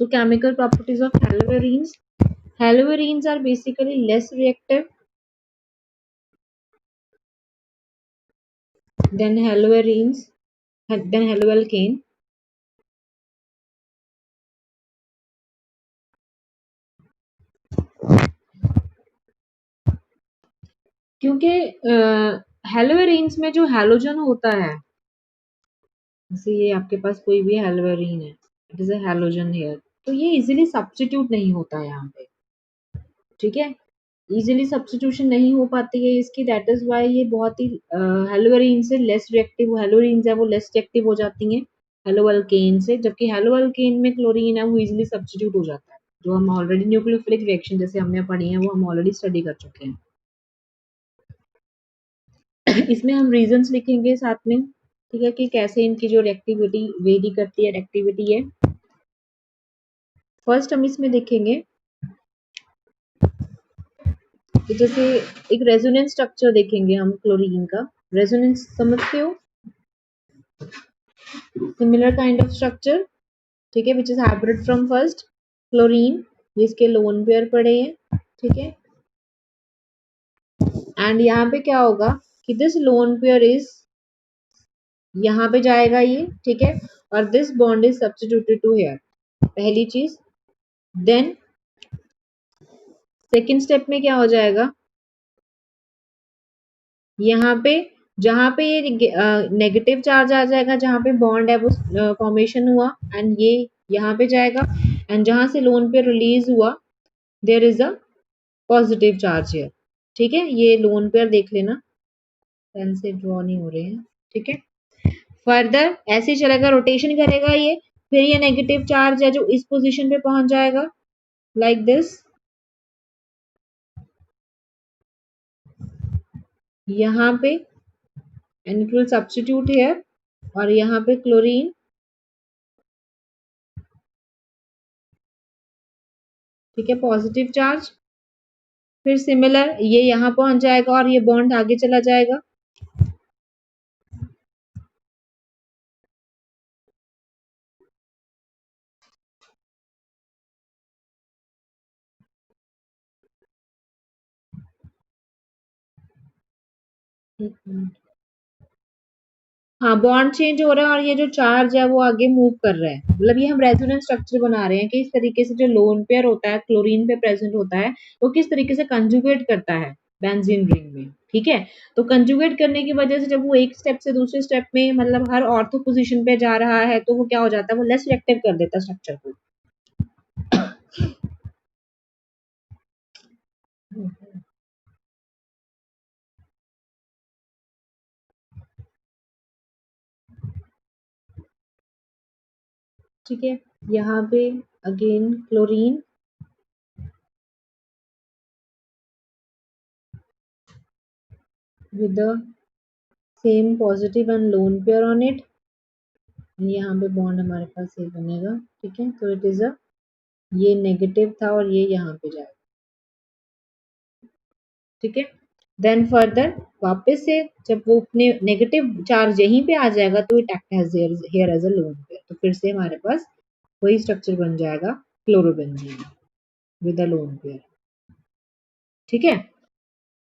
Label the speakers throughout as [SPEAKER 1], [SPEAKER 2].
[SPEAKER 1] So chemical properties of haloarenes. Haloarenes are basically less reactive than haloalkane. क्योंकि हेलोवेरिन्स में जो halogen होता है, जैसे ये आपके पास कोई भी हेलोवेरिन है, it is a halogen here, तो ये इजीली सब्स्टिट्यूट नहीं होता है यहाँ पे, ठीक है, इजीली सब्स्टिट्यूशन नहीं हो पाती है इसकी, दैट इज वाई ये बहुत ही हेलोवेरिन से लेस रिएक्टिव, हेलोवेरिन्स है वो लेस रिएक्टिव हो जाती हैं हेलोअल्केन से, जबकि हेलोअल्केन में क्लोरीन है वो इजीली सब्स्टिट्यूट हो जाता है, जो हम ऑलरेडी न्यूक्लियोफिलिक रिएक्शन जैसे हमने पढ़ी है वो हम ऑलरेडी स्टडी कर चुके हैं। इसमें हम रीजंस लिखेंगे साथ में, ठीक है, कि कैसे इनकी जो रिएक्टिविटी वेरी करती है, रिएक्टिविटी है। फर्स्ट हम इसमें देखेंगे कि जैसे एक रेजोनेंस स्ट्रक्चर देखेंगे हम क्लोरीन का, रेजोनेंस समझते हो, सिमिलर काइंड ऑफ स्ट्रक्चर, ठीक है, which is hybrid from first chlorine, ये इसके लोन पेयर पड़े हैं, ठीक है, एंड यहाँ पे क्या होगा कि दिस लोन पेयर इज यहाँ पे जाएगा ये, ठीक है, और this bond is substituted to here, पहली चीज। देन सेकेंड स्टेप में क्या हो जाएगा, यहाँ पे जहां पे ये नेगेटिव चार्ज आ जाएगा, जहां पे बॉन्ड है वो फॉर्मेशन हुआ, एंड ये यहाँ पे जाएगा, एंड जहां से लोन पे रिलीज हुआ there is a positive charge है, ठीक है, ये लोन पेयर देख लेना, पेन से ड्रॉ नहीं हो रहे हैं, ठीक है। फर्दर ऐसे ही चलेगा, रोटेशन करेगा ये, फिर ये नेगेटिव चार्ज है जो इस पोजीशन पे पहुंच जाएगा लाइक दिस, यहाँ पे and it will substitute here, और यहाँ पे क्लोरीन, ठीक है, पॉजिटिव चार्ज, फिर सिमिलर ये यहाँ पहुंच जाएगा और ये बॉन्ड आगे चला जाएगा, हाँ बॉन्ड चेंज हो रहा है और ये जो चार्ज है वो आगे मूव कर रहा है, मतलब ये हम रेजोनेंस स्ट्रक्चर बना रहे हैं कि इस तरीके से जो लोन पेयर होता है क्लोरीन पे प्रेजेंट होता है वो किस तरीके से कंजुगेट करता है बेंजीन रिंग में, ठीक है। तो कंजुगेट करने की वजह से जब वो एक स्टेप से दूसरे स्टेप में मतलब हर ऑर्थो पोजीशन पे जा रहा है तो वो क्या हो जाता है, वो लेस रिएक्टिव कर देता है स्ट्रक्चर को। ठीक है, यहाँ पे again chlorine with the same positive and lone pair on it, यहाँ पे बॉन्ड हमारे पास ये बनेगा, ठीक है, तो इट इज अ, ये नेगेटिव था और ये यहाँ पे जाएगा, ठीक है। देन फर्दर वापस से जब वो अपने नेगेटिव चार्ज यहीं पे आ जाएगा तो it act has here as a lone pair, तो फिर से हमारे पास वही स्ट्रक्चर बन जाएगा chlorobenzene with a lone pair, ठीक है,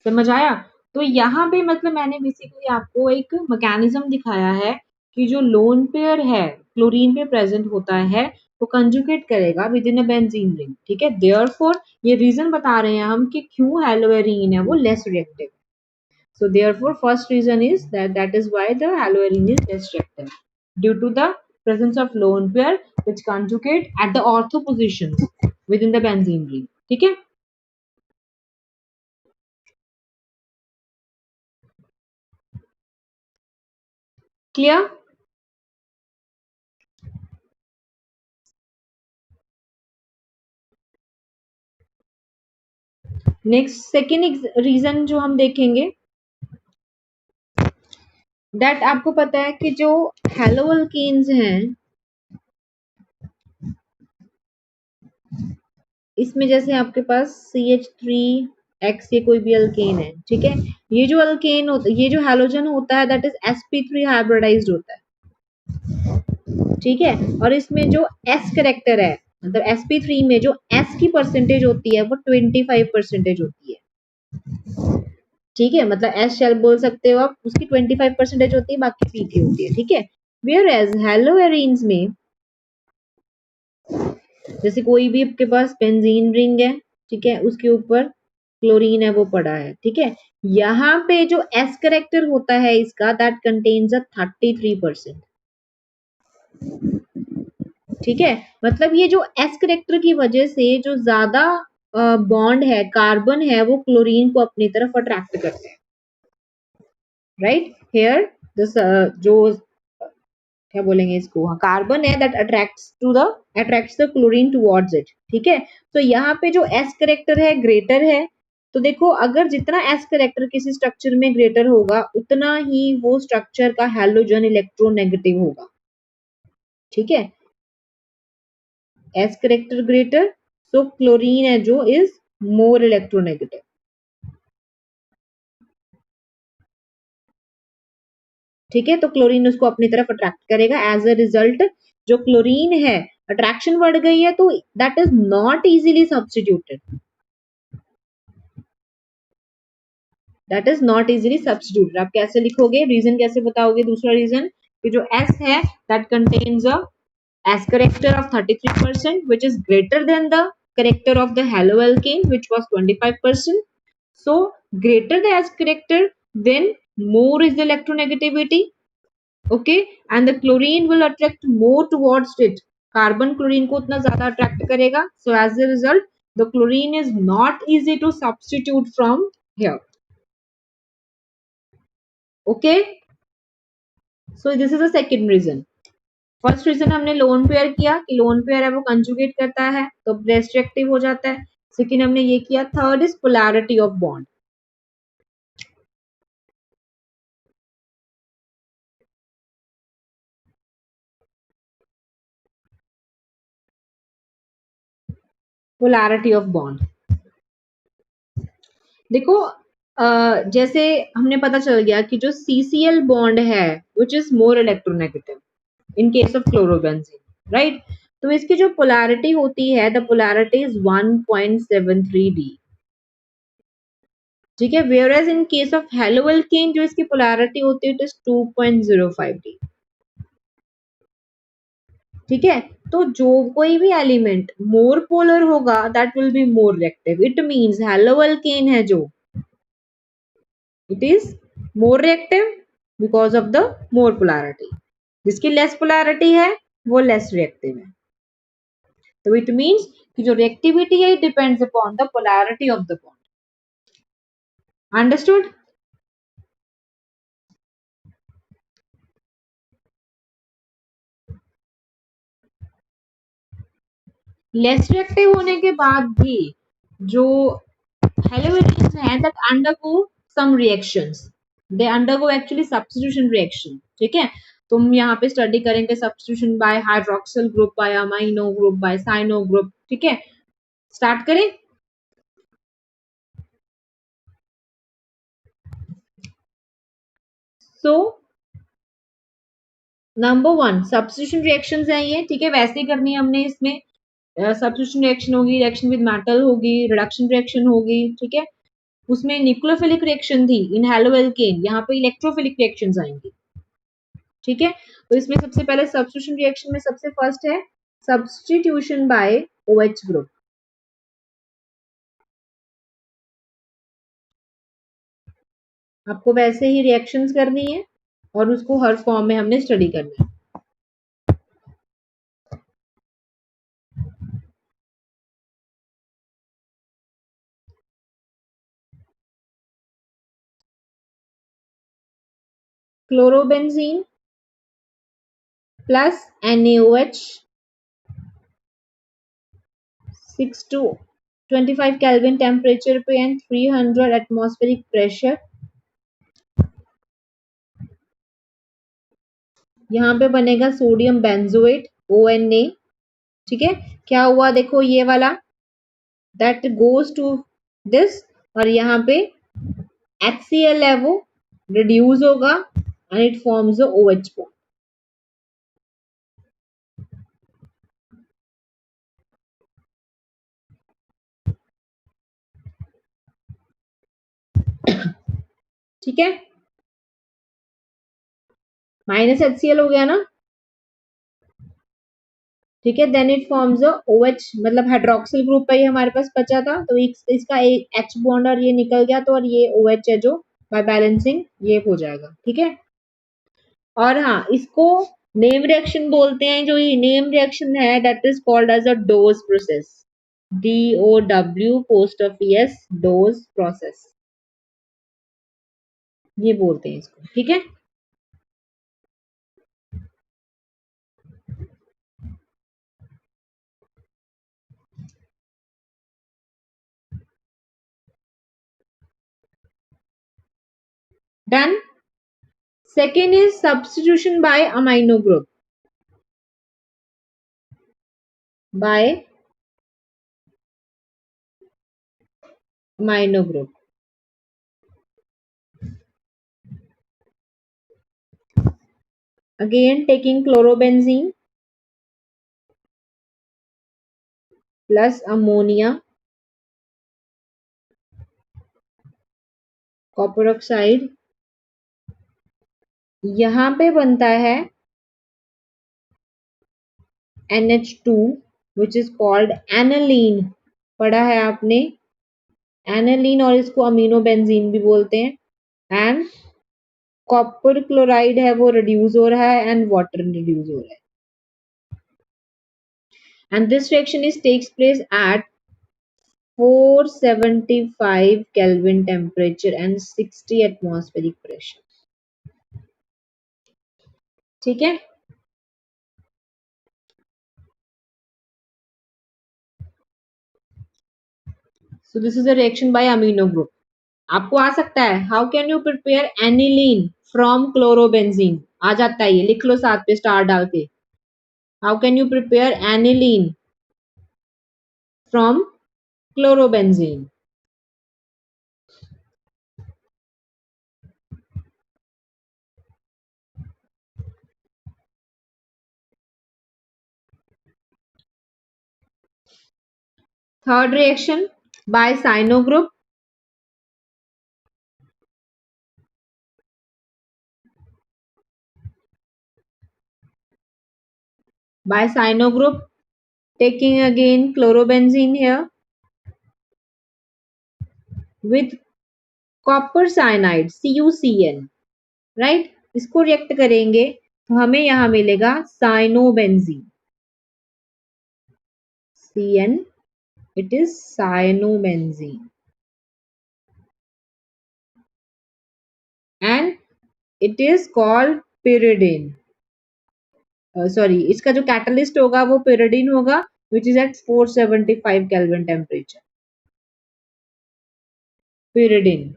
[SPEAKER 1] समझ आया। तो यहाँ पे मतलब मैंने बेसिकली आपको एक मैकेनिज्म दिखाया है कि जो लोन पेयर है क्लोरीन पे प्रेजेंट होता है वो कंजुगेट करेगा with in a benzene ring, ठीक है, देयरफॉर ये रीजन बता रहे हैं हम कि क्यों हेलोएरीन है वो less reactive, so therefore first reason is that is why the haloarine is less reactive due to the presence of lone pair which conjugate at the ortho positions within the benzene ring, ठीक है, clear. Next second reason जो हम देखेंगे, that आपको पता है कि जो हेलोअल्केन्स हैं इसमें जैसे आपके पास CH3X ये कोई भी अल्केन है, ठीक है, ये जो अल्केन होता है, ये जो हेलोजन होता है दैट इज sp3 हाइब्रिडाइज्ड होता है, ठीक है, और इसमें जो S कैरेक्टर है मतलब sp3 में जो s की परसेंटेज होती है वो 25% होती है, ठीक है, मतलब एस शेल बोल सकते हो आप, उसकी 25% होती है, बाकी पी की होती है, ठीक है। वेयर एज हेलोएरीन्स में जैसे कोई भी आपके पास बेंजीन रिंग है, ठीक है, उसके ऊपर क्लोरीन है वो पड़ा है, ठीक है, यहाँ पे जो एस करेक्टर होता है इसका दैट कंटेन्स अ 33%, ठीक है, मतलब ये जो एस करेक्टर की वजह से जो ज्यादा बॉन्ड है, कार्बन है, वो क्लोरीन को अपनी तरफ अट्रैक्ट करते हैं, राइट। हेयर जो क्या बोलेंगे इसको, हाँ, कार्बन है that attracts the chlorine towards it, ठीक है। तो यहाँ पे जो एस करेक्टर है ग्रेटर है, तो देखो अगर जितना एस करेक्टर किसी स्ट्रक्चर में ग्रेटर होगा उतना ही वो स्ट्रक्चर का हैलोजन इलेक्ट्रोनेगेटिव होगा, ठीक है, S character greater, so chlorine है जो इज मोर इलेक्ट्रोनेगेटिव, ठीक है, तो क्लोरीन उसको अपनी तरफ अट्रैक्ट करेगा, एज अ रिजल्ट जो क्लोरीन है अट्रैक्शन बढ़ गई है, तो that is not easily substituted, that is not easily substituted. आप कैसे लिखोगे, रीजन कैसे बताओगे, दूसरा रीजन कि जो S है that contains a S character of 33% which is greater than the character of the haloalkane which was 25%. So greater the S character, then more is the electronegativity, okay, and the chlorine will attract more towards it, carbon chlorine को उतना ज्यादा attract करेगा, so as a result the chlorine is not easy to substitute from here, okay, so this is the second reason. First reason हमने lone pair किया कि lone pair है वो conjugate करता है तो रेस्ट्रिक्टिव हो जाता है, सेकंड हमने ये किया, third is polarity of bond, polarity of bond. देखो जैसे हमने पता चल गया कि जो CCl बॉन्ड है which is more electronegative in case of chlorobenzene, right, तो इसकी जो पोलैरिटी होती है द पोलैरिटी इज 1.73D, ठीक है, whereas in case of haloalkane जो इसकी पोलैरिटी होती है इट इज 2.05D, ठीक है, तो जो कोई भी एलिमेंट मोर पोलर होगा that will be more reactive, it means haloalkane है जो it is more reactive because of the more polarity, जिसकी लेस पोलैरिटी है वो लेस रिएक्टिव है, तो इट मींस कि जो रिएक्टिविटी है it depends upon the polarity of the bond, understood. Less reactive होने के बाद भी जो हेलोइड्स हैं that undergo some reactions, they undergo actually substitution reaction, ठीक है, तुम यहाँ पे स्टडी करेंगे substitution by hydroxyl group, by amino group, by cyano group, ठीक है, स्टार्ट करें। सो नंबर 1 सब्स्टिट्यूशन रिएक्शंस हैं ये, ठीक है, वैसे ही करनी है हमने इसमें, सब्स्टिट्यूशन रिएक्शन होगी, रिएक्शन विद मेटल होगी, रिडक्शन रिएक्शन होगी, ठीक है, उसमें न्यूक्लियोफिलिक रिएक्शन थी इन हेलोएल्केन, यहाँ पे इलेक्ट्रोफिलिक रिएक्शंस आएंगी, ठीक है, तो इसमें सबसे पहले सब्स्टिट्यूशन रिएक्शन में सबसे फर्स्ट है सब्स्टिट्यूशन बाय OH ग्रुप, आपको वैसे ही रिएक्शंस करनी है और उसको हर फॉर्म में हमने स्टडी करना है। Chlorobenzene plus NaOH 6 to 25 kelvin temperature पे एंड 300 एटमॉस्फेरिक प्रेशर, यहाँ पे बनेगा सोडियम बेंजोएट ONA, ठीक है, क्या हुआ देखो ये वाला दैट गोज टू दिस, और यहाँ पे HCl है वो रिड्यूस होगा and it forms the OH bond, ठीक है, माइनस HCl हो गया ना, ठीक है। Then it forms a OH, मतलब हाइड्रोक्सिल ग्रुप का ये हमारे पास बचा था, तो इसका एक H बॉन्ड और ये निकल गया, तो और ये OH है जो बाय बैलेंसिंग ये हो जाएगा, ठीक है। और हाँ, इसको नेम रिएक्शन बोलते हैं, जो ये नेम रिएक्शन है that is called as a Dow's process, DOW post of S, Dow's process, ये बोलते हैं इसको, ठीक है। Done. Second is substitution by amino group, by amino group. Again taking chlorobenzene plus ammonia, copper oxide, यहाँ पे बनता है NH2 which is called aniline, पढ़ा है आपने एनालीन, और इसको अमीनो बेंजीन भी बोलते हैं। एंड कॉपर क्लोराइड है वो रिड्यूस हो रहा है एंड वाटर रिड्यूस हो रहा है, and this reaction is takes place at 475 Kelvin temperature and 60 atmospheric pressure, ठीक है। So this is a reaction by amino group. आपको आ सकता है, how can you prepare aniline from chlorobenzene, आ जाता है, ये लिख लो साथ पे स्टार डाल के, how can you prepare aniline from chlorobenzene. Third reaction by cyano group, by cyano group, taking again chlorobenzene here with copper cyanide CuCN, right, इसको रिएक्ट करेंगे तो हमें यहाँ मिलेगा cyanobenzene, CN, it is cyanobenzene, and it is called pyridine, sorry इसका जो catalyst होगा वो pyridine होगा which is at 475 Kelvin temperature, pyridine।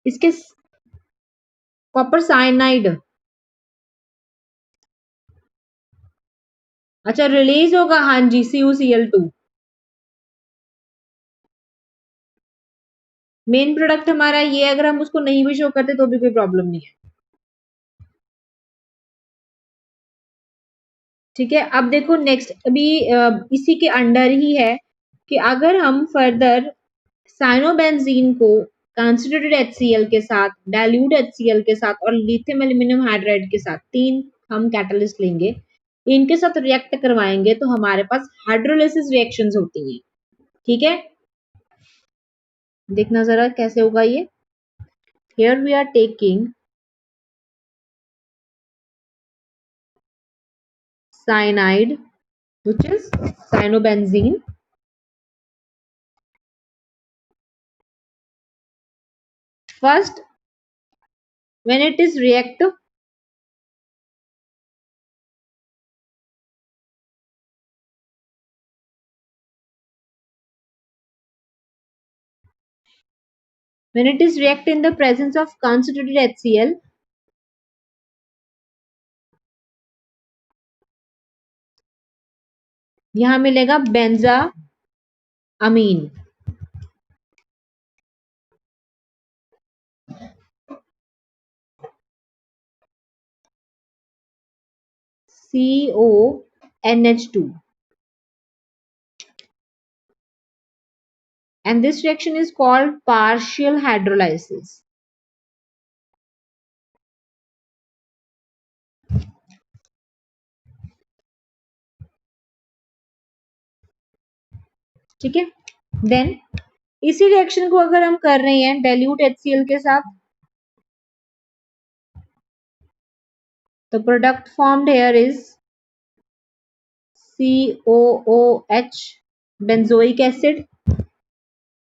[SPEAKER 1] इसके कॉपर साइनाइड, अच्छा रिलीज होगा, हाँ जी, CuCl2, मेन प्रोडक्ट हमारा ये, अगर हम उसको नहीं भी शो करते तो भी कोई प्रॉब्लम नहीं है, ठीक है। अब देखो नेक्स्ट, अभी इसी के अंडर ही है कि अगर हम फर्दर साइनोबेंजीन को कंसंट्रेटेड HCl के साथ, डाइल्यूट HCl के साथ और लिथियम एल्यूमिनियम हाइड्राइड के साथ, तीन हम कैटलिस्ट लेंगे, इनके साथ रिएक्ट करवाएंगे तो हमारे पास हाइड्रोलिसिस रिएक्शंस होती हैं, ठीक है। देखना जरा कैसे होगा ये, here we are taking cyanide which is cyanobenzene, first when it is react, when it is react in the presence of concentrated HCl, यहाँ मिलेगा बेंजा अमीन, CONH2, and this reaction is called partial hydrolysis. ठीक है, then इसी reaction को अगर हम कर रहे हैं डाइल्यूट HCl के साथ, तो product formed here is COOH benzoic acid,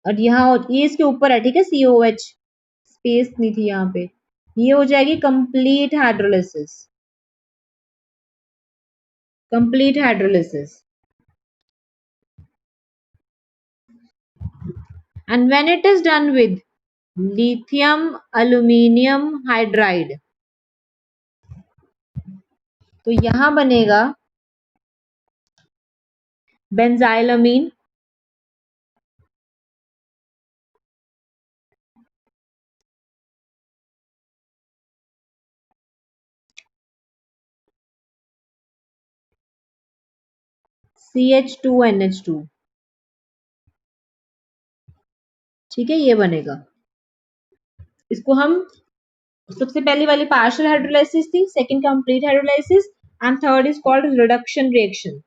[SPEAKER 1] और यहाँ ये इसके ऊपर है, ठीक है, COH, स्पेस नहीं थी यहाँ पे, ये हो जाएगी complete hydrolysis, complete hydrolysis. And when it is done with lithium aluminium hydride, तो यहां बनेगा बेंजाइलामीन, CH2NH2. ठीक है, ये बनेगा. इसको हम सबसे पहली वाली पार्शियल हाइड्रोलाइसिस थी, second complete hydrolysis, and third is called reduction reaction.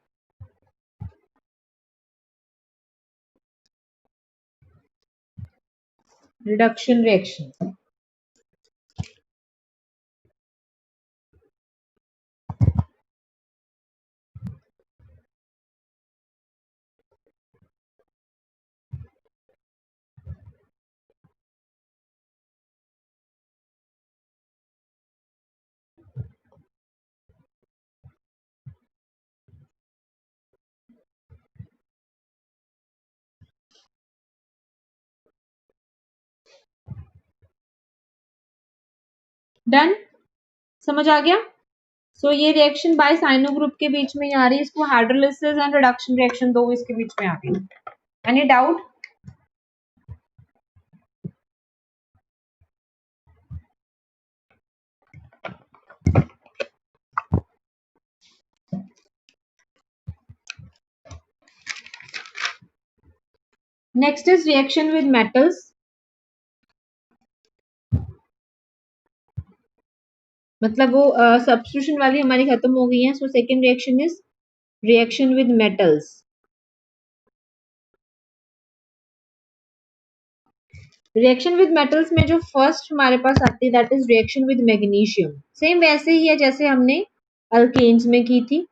[SPEAKER 1] Reduction reaction. Done, समझ आ गया. सो ये रिएक्शन बाय साइनो ग्रुप के बीच में आ रही है, इसको हाइड्रोलिसिस एंड रिडक्शन रिएक्शन दो इसके बीच में आ गई. Any doubt? Next is reaction with metals. मतलब वो सब्स्टिट्यूशन वाली हमारी खत्म हो गई है. So second reaction is reaction with metals. Reaction with metals में जो फर्स्ट हमारे पास आती है that is reaction with magnesium. Same वैसे ही है जैसे हमने अल्केन्स में की थी.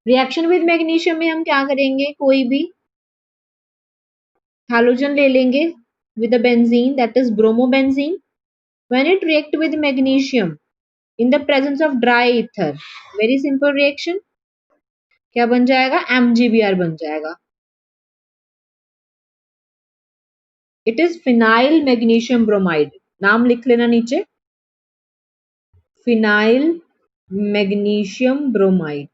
[SPEAKER 1] रिएक्शन विद मैग्नीशियम में हम क्या करेंगे, कोई भी हैलोजन ले लेंगे with a benzene, that is bromobenzene. When it react with magnesium in the presence of dry ether, very simple reaction, क्या बन जाएगा, MgBr बन जाएगा. It is phenyl magnesium bromide. नाम लिख लेना नीचे, phenyl magnesium bromide.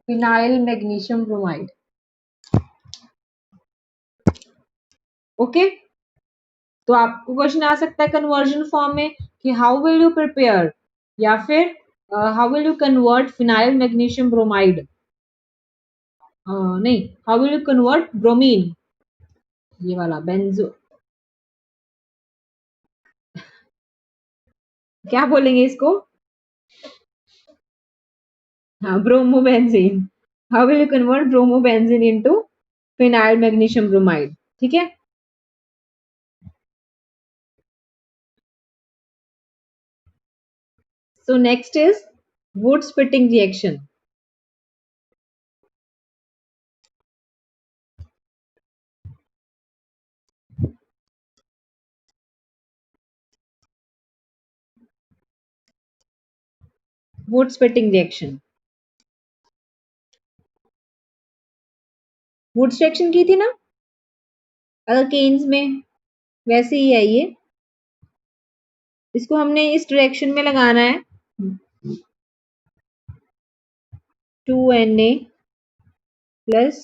[SPEAKER 1] phenyl magnesium bromide. Okay, तो आपको क्वेश्चन आ सकता है कन्वर्जन फॉर्म में कि हाउ विल यू प्रिपेयर, या फिर how will you convert phenyl magnesium bromide, नहीं, how will you convert bromine, ये वाला बेंजो, क्या बोलेंगे इसको, हाँ, bromobenzene. How will you convert bromobenzene into phenyl magnesium bromide. ठीक है. So next is wood splitting reaction. Wood splitting reaction. Wurtz reaction की थी ना अल्केन्स में, वैसे ही है ये. इसको हमने इस डायरेक्शन में लगाना है, 2Na plus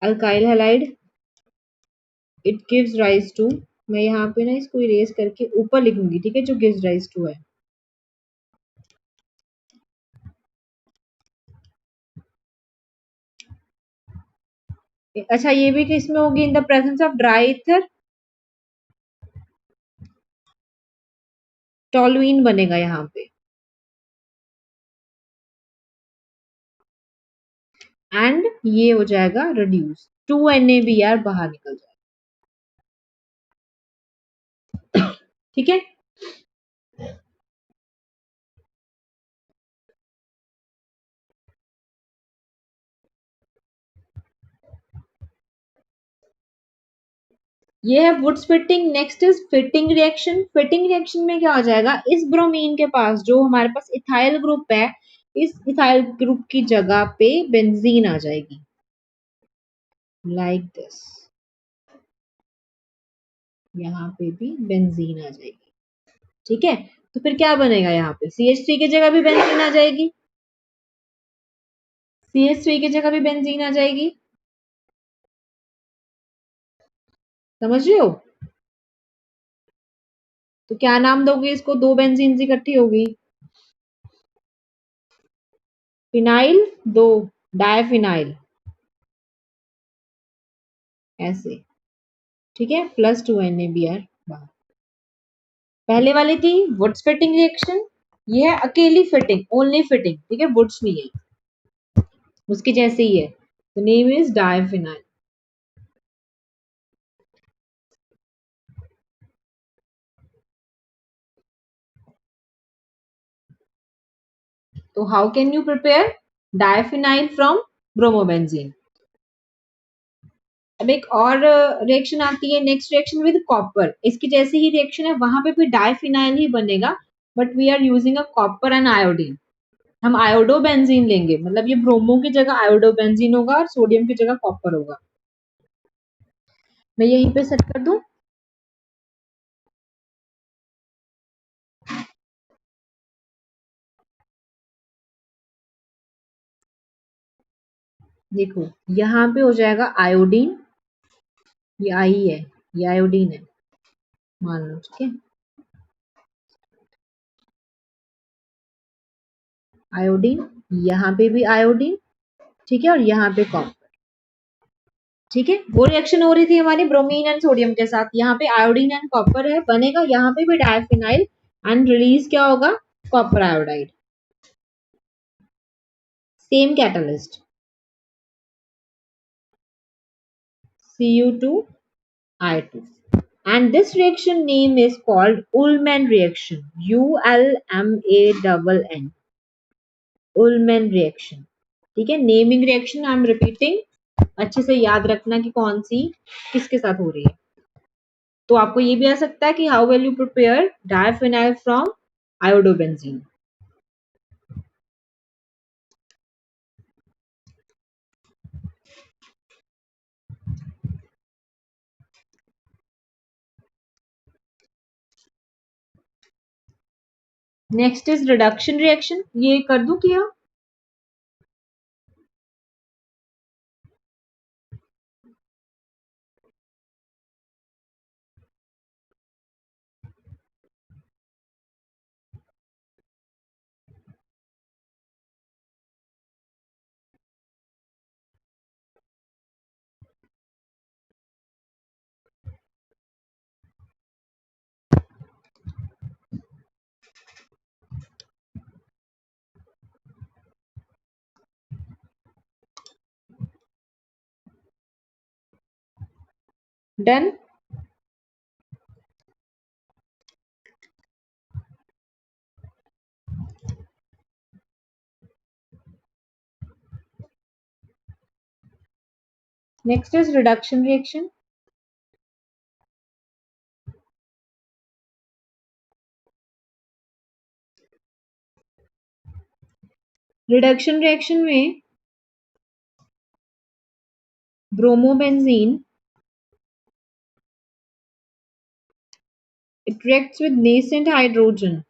[SPEAKER 1] alkyl halide, it gives rise to मैं यहाँ पे ना इसको इरेज करके ऊपर लिखूंगी, ठीक है, जो गिव्स राइज टू है। अच्छा, ये भी किसमें होगी? इन the presence of dry ether, toluene बनेगा यहाँ पे, एंड ये हो जाएगा रिड्यूस, 2NaBr बाहर निकल जाएगा। ठीक है, ये है Wurtz Fittig. Next is Fittig reaction. Fittig reaction में क्या हो जाएगा? इस ब्रोमीन के पास जो हमारे पास इथाइल ग्रुप है, इस इथाइल ग्रुप की जगह पे बेंजीन आ जाएगी, लाइक दिस। यहाँ पे भी बेंजीन आ जाएगी, ठीक है। तो फिर क्या बनेगा? यहाँ पे CH3 की जगह भी बेंजीन आ जाएगी, CH3 की जगह भी बेंजीन आ जाएगी, समझ रहे हो? तो क्या नाम दोगे इसको? दो बेंजीन इकट्ठी होगी, फिनाइल, दो डायफिनाइल, ऐसे, ठीक है, प्लस 2NaBr बाहर। पहले वाली थी वुड्स फिटिंग रिएक्शन, ये है अकेली फिटिंग, ओनली फिटिंग, ठीक है, वुड्स नहीं है, उसके जैसे ही है। The name is diphenyl. तो how can you prepare diphenyl from bromobenzene? अब एक और रिएक्शन आती है, नेक्स्ट रिएक्शन विद कॉपर। इसकी जैसे ही रिएक्शन है, वहां पे भी डायफिनाइल ही बनेगा, but we are using a copper and iodine. हम आयोडोबेंजीन लेंगे, मतलब ये ब्रोमो की जगह आयोडोबेंजीन होगा और सोडियम की जगह कॉपर होगा। मैं यहीं पे सेट कर दूं। देखो, यहाँ पे हो जाएगा आयोडीन, ये आई है, ये आयोडीन है, मान लो, ठीक है। आयोडीन, यहाँ पे भी आयोडीन, ठीक है, और यहाँ पे कॉपर, ठीक है। वो रिएक्शन हो रही थी हमारी ब्रोमीन एंड सोडियम के साथ, यहाँ पे आयोडीन एंड कॉपर है, बनेगा यहाँ पे भी डायफिनाइल, एंड रिलीज क्या होगा? Copper iodide, same catalyst, Cu2I2, and this reaction name is called Ullmann reaction, Ulmann, Ullmann reaction, ठीक है। Naming reaction I am repeating, अच्छे से याद रखना कि कौन सी किसके साथ हो रही है। तो आपको ये भी आ सकता है कि how will you prepare diphenyl from iodobenzene. Next is reduction reaction, ये कर दूं क्या? Done. Next is reduction reaction. Reduction reaction में bromobenzene it reacts with nascent hydrogen,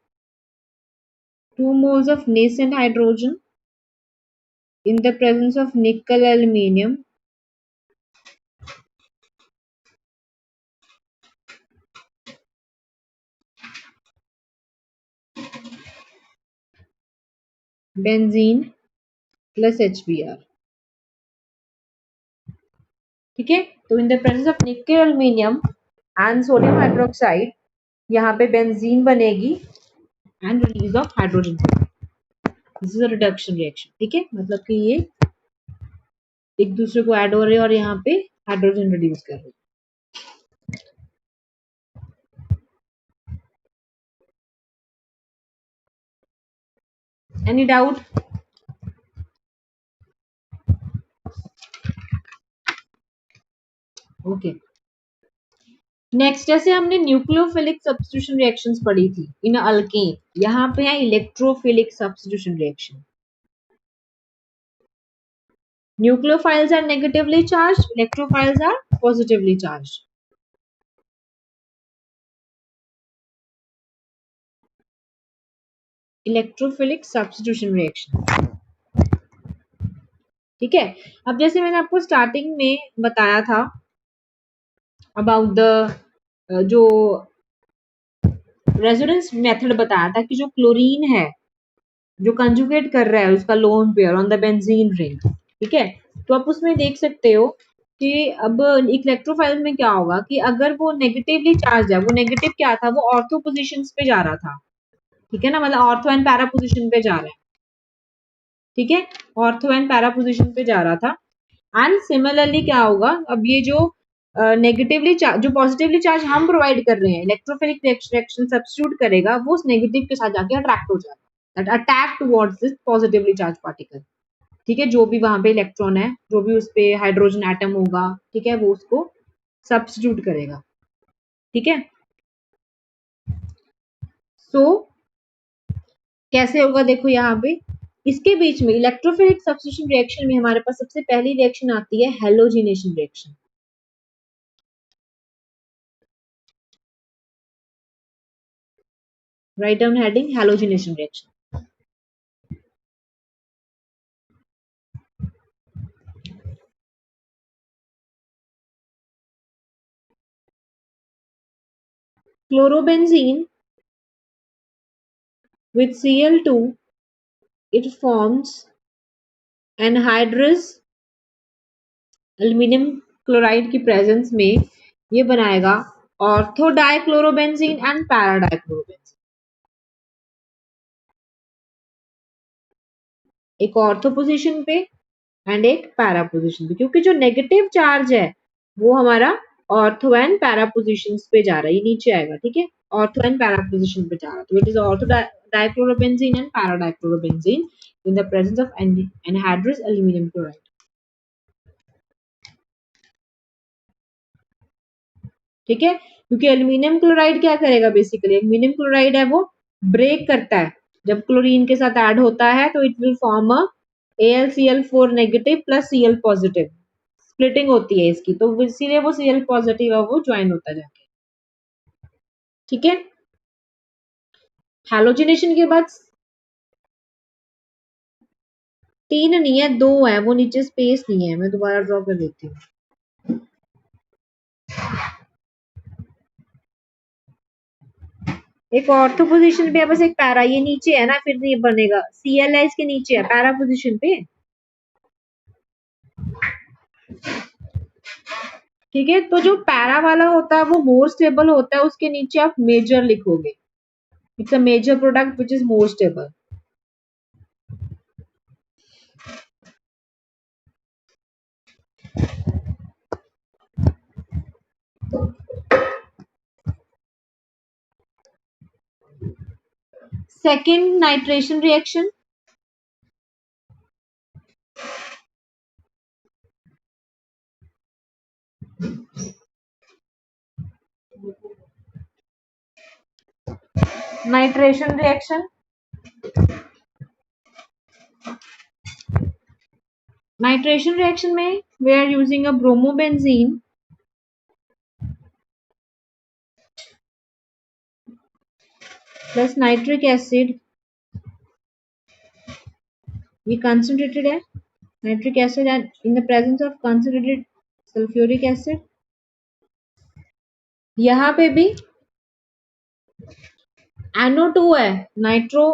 [SPEAKER 1] 2 moles of nascent hydrogen in the presence of nickel aluminium benzene plus HBr। ठीक है, तो इन the presence of nickel aluminium and sodium hydroxide यहाँ पे benzene बनेगी and release of hydrogen. This is a reduction reaction. ठीक है, मतलब कि ये एक दूसरे को ऐड हो रहे हैं और यहाँ पे हाइड्रोजन रिड्यूस कर रहे हैं। Any doubt? ओके, नेक्स्ट जैसे हमने न्यूक्लियोफिलिक सब्स्टिट्यूशन रिएक्शंस पढ़ी थी इन अल्केन, यहाँ पे है electrophilic substitution reaction. Nucleophiles are negatively charged, electrophiles are positively charged. Electrophilic substitution reaction। ठीक है, अब जैसे मैंने आपको स्टार्टिंग में बताया था अबाउट द जो रेजोनेंस मेथड बताया था कि जो क्लोरीन है जो कंजुगेट कर रहा है उसका lone pair on the benzene ring. ठीक है, तो आप उसमें देख सकते हो कि अब इलेक्ट्रोफाइल में क्या होगा कि अगर वो नेगेटिवली चार्ज है, वो नेगेटिव क्या था, वो ऑर्थो पोजीशंस पे जा रहा था। ठीक है ना, मतलब ऑर्थो एंड पैरा पोजीशन पे जा रहा है। ठीक है, ऑर्थो एंड पैरा पोजीशन पे जा रहा था। एंड सिमिलरली क्या होगा, अब ये जो नेगेटिवली जो पॉजिटिवली चार्ज हम प्रोवाइड कर रहे हैं इलेक्ट्रोफिलिक रिएक्शन सब्स्टिट्यूट करेगा, वो उस नेगेटिव के साथ जाके अट्रैक्ट हो जाएगा, that attack towards this positively charge particle. ठीक है, जो भी वहां पे इलेक्ट्रॉन है, जो भी उस पे हाइड्रोजन एटम होगा, ठीक है, वो उसको सब्स्टिट्यूट करेगा। ठीक है, सो कैसे होगा, देखो यहाँ पे इसके बीच में इलेक्ट्रोफिलिक सब्स्टिट्यूशन रिएक्शन में हमारे पास सबसे पहली रिएक्शन आती है halogenation reaction. Write down heading halogenation reaction. Chlorobenzene with Cl2 it forms anhydrous aluminum chloride की प्रेजेंस में ये बनाएगा ortho dichlorobenzene and para dichlorobenzene. एक ऑर्थो पोजीशन पे एंड एक पैरा पोजीशन पे, क्योंकि जो नेगेटिव चार्ज है वो हमारा ऑर्थो एंड पैरा पोजीशंस पे जा रहा है, ये नीचे आएगा। ठीक है, ऑर्थो एंड पैरा पोजीशन पे जा रहा है, तो it is ortho dichlorobenzene and para dichlorobenzene in the presence of anhydrous aluminum chloride। ठीक है, क्योंकि एल्यूमिनियम क्लोराइड क्या करेगा, बेसिकली एल्यूमिनियम क्लोराइड है वो ब्रेक करता है, जब क्लोरीन के साथ ऐड होता है तो it will form a AlCl4 negative plus Cl positive, splitting होती है इसकी, तो इसीलिए वो Cl पॉजिटिव है वो ज्वाइन होता जाके। ठीक है, हैलोजिनेशन के बाद 3 नहीं है 2 है, वो नीचे स्पेस नहीं है, मैं दोबारा ड्रॉ कर देती हूँ। एक ऑर्थो पोजीशन पे है, बस एक पैरा, ये नीचे है ना, फिर ये बनेगा Cl है इसके नीचे है पैरा पोजीशन पे। ठीक है, तो जो पैरा वाला होता है वो मोर स्टेबल होता है, उसके नीचे आप मेजर लिखोगे, it's a major product which is more stable. Second nitration reaction, nitration reaction, nitration reaction में we are using a bromobenzene plus nitric acid, ये कंसंट्रेटेड है nitric acid and in the presence of concentrated sulphuric acid. यहाँ पे भी NO2 है, nitro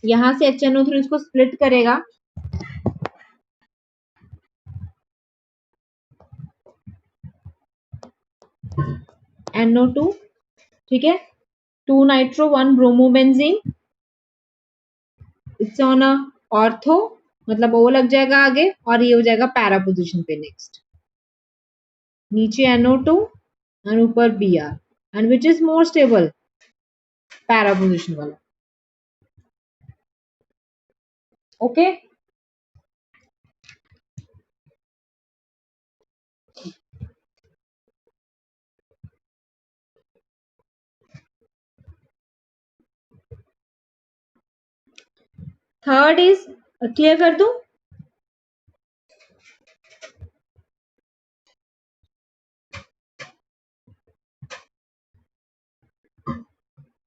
[SPEAKER 1] यहां से HNO3 इसको स्प्लिट करेगा, NO2, ठीक है, 2 nitro 1 bromobenzene, it's on a ortho, मतलब ओ लग जाएगा आगे और ये हो जाएगा पैरा पोजीशन पे नेक्स्ट, नीचे NO2 और ऊपर Br, and which is more stable, para position वाला। ओके, थर्ड इज, क्लियर कर दूं,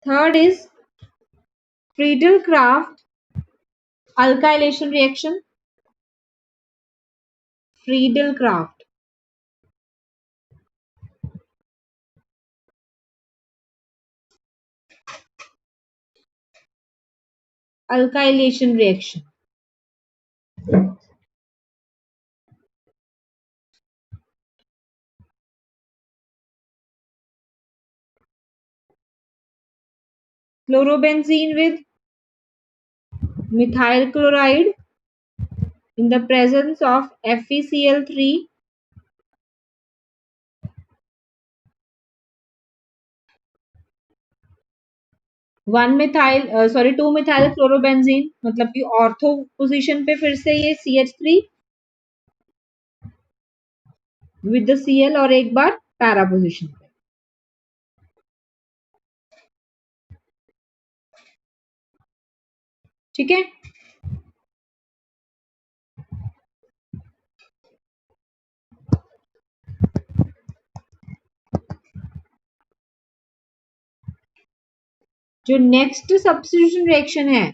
[SPEAKER 1] third is Friedel-Crafts alkylation reaction, Friedel-Crafts alkylation reaction, chlorobenzene with methyl chloride in the presence of FeCl3, 2 methyl chlorobenzene, मतलब कि ortho position पे फिर से ये CH3 with the Cl और एक बार पैरा पोजीशन पे, ठीक है। जो नेक्स्ट सब्स्टिट्यूशन रिएक्शन है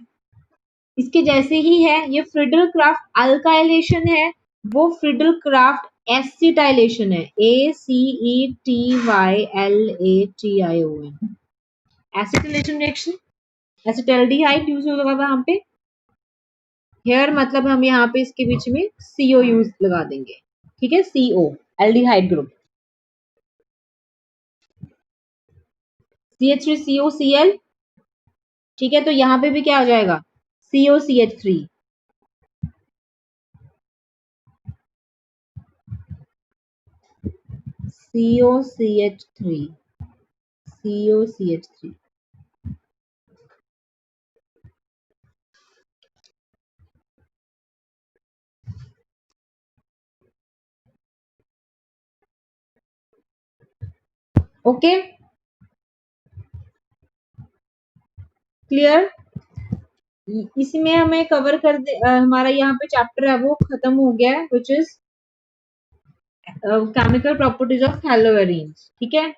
[SPEAKER 1] इसके जैसे ही है, ये फ्रिडल-क्राफ्ट अल्काइलेशन है, वो फ्रिडल-क्राफ्ट एसिटाइलेशन है, ACETYLATION, acetylation reaction, acetaldehyde use होगा वहां पे, हेयर मतलब हम यहाँ पे इसके बीच में CO यूज लगा देंगे, ठीक है, CO एल्डिहाइड ग्रुप, CH3COCl, ठीक है, तो यहाँ पे भी क्या हो जाएगा, COCH3, COCH3, COCH3, okay, clear. इसमें हमें कवर कर दे, हमारा यहाँ पे चैप्टर है वो खत्म हो गया है, which is chemical properties of haloarene, ठीक है।